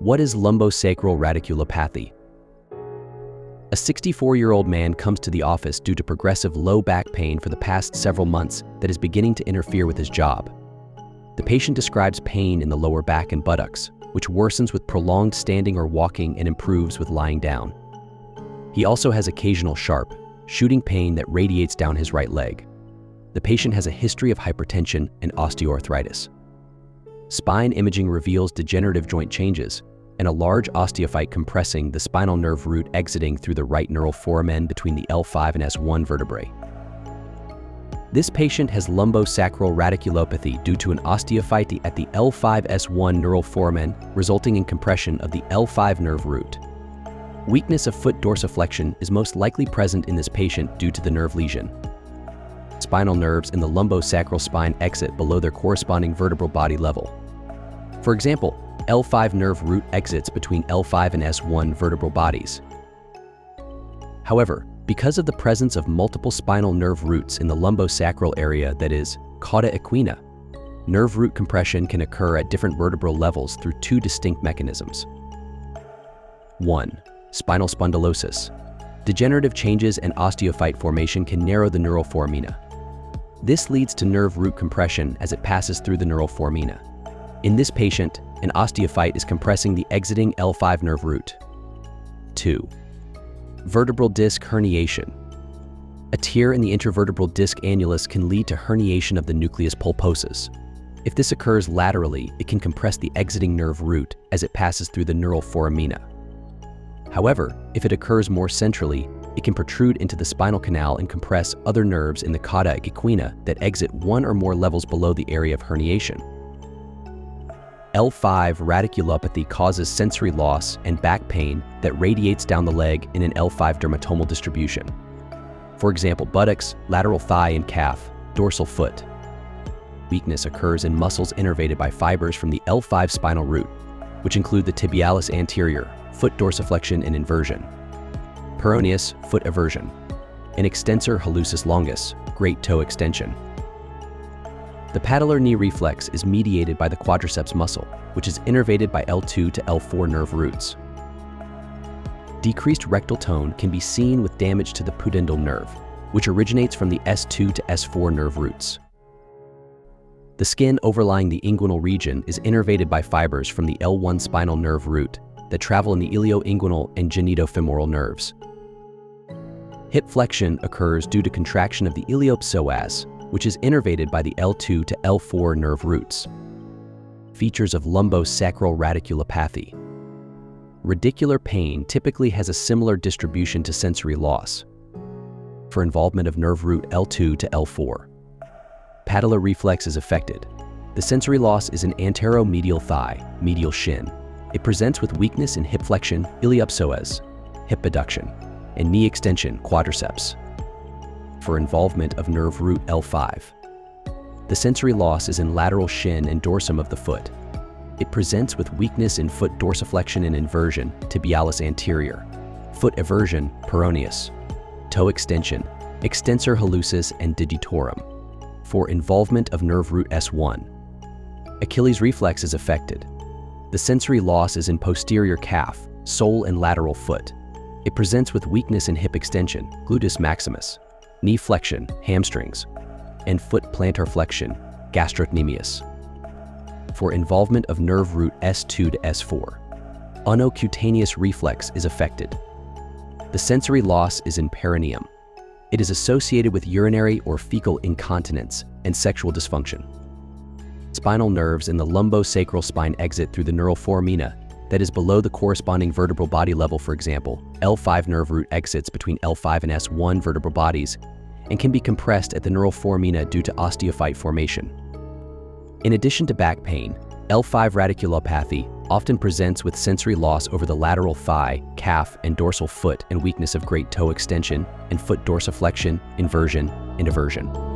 What is lumbosacral radiculopathy? A 64-year-old man comes to the office due to progressive low back pain for the past several months that is beginning to interfere with his job. The patient describes pain in the lower back and buttocks, which worsens with prolonged standing or walking and improves with lying down. He also has occasional sharp, shooting pain that radiates down his right leg. The patient has a history of hypertension and osteoarthritis. Spine imaging reveals degenerative joint changes and a large osteophyte compressing the spinal nerve root exiting through the right neural foramen between the L5 and S1 vertebrae. This patient has lumbosacral radiculopathy due to an osteophyte at the L5-S1 neural foramen, resulting in compression of the L5 nerve root. Weakness of foot dorsiflexion is most likely present in this patient due to the nerve lesion. Spinal nerves in the lumbosacral spine exit below their corresponding vertebral body level. For example, L5 nerve root exits between L5 and S1 vertebral bodies. However, because of the presence of multiple spinal nerve roots in the lumbosacral area, that is, cauda equina, nerve root compression can occur at different vertebral levels through two distinct mechanisms. 1. Spinal spondylosis. Degenerative changes and osteophyte formation can narrow the neural foramina. This leads to nerve root compression as it passes through the neural foramina. In this patient, an osteophyte is compressing the exiting L5 nerve root. 2. Vertebral disc herniation. A tear in the intervertebral disc annulus can lead to herniation of the nucleus pulposus. If this occurs laterally, it can compress the exiting nerve root as it passes through the neural foramina. However, if it occurs more centrally, it can protrude into the spinal canal and compress other nerves in the cauda equina that exit one or more levels below the area of herniation. L5 radiculopathy causes sensory loss and back pain that radiates down the leg in an L5 dermatomal distribution. For example, buttocks, lateral thigh and calf, dorsal foot. Weakness occurs in muscles innervated by fibers from the L5 spinal root, which include the tibialis anterior, foot dorsiflexion and inversion, peroneus, foot eversion, and extensor hallucis longus, great toe extension. The patellar knee reflex is mediated by the quadriceps muscle, which is innervated by L2 to L4 nerve roots. Decreased rectal tone can be seen with damage to the pudendal nerve, which originates from the S2 to S4 nerve roots. The skin overlying the inguinal region is innervated by fibers from the L1 spinal nerve root that travel in the ilioinguinal and genitofemoral nerves. Hip flexion occurs due to contraction of the iliopsoas, which is innervated by the L2 to L4 nerve roots. Features of lumbosacral radiculopathy. Radicular pain typically has a similar distribution to sensory loss. For involvement of nerve root L2 to L4. Patellar reflex is affected. The sensory loss is in anteromedial thigh, medial shin. It presents with weakness in hip flexion, iliopsoas, hip abduction, and knee extension, quadriceps. For involvement of nerve root L5. The sensory loss is in lateral shin and dorsum of the foot. It presents with weakness in foot dorsiflexion and inversion, tibialis anterior, foot eversion, peroneus, toe extension, extensor hallucis and digitorum. For involvement of nerve root S1. Achilles reflex is affected. The sensory loss is in posterior calf, sole and lateral foot. It presents with weakness in hip extension, gluteus maximus, knee flexion, hamstrings, and foot plantar flexion, gastrocnemius. For involvement of nerve root S2 to S4. Unocutaneous reflex is affected. The sensory loss is in perineum. It is associated with urinary or fecal incontinence and sexual dysfunction. Spinal nerves in the lumbosacral spine exit through the neural foramina that is below the corresponding vertebral body level. For example, L5 nerve root exits between L5 and S1 vertebral bodies and can be compressed at the neural foramina due to osteophyte formation. In addition to back pain, L5 radiculopathy often presents with sensory loss over the lateral thigh, calf, and dorsal foot and weakness of great toe extension and foot dorsiflexion, inversion, and eversion.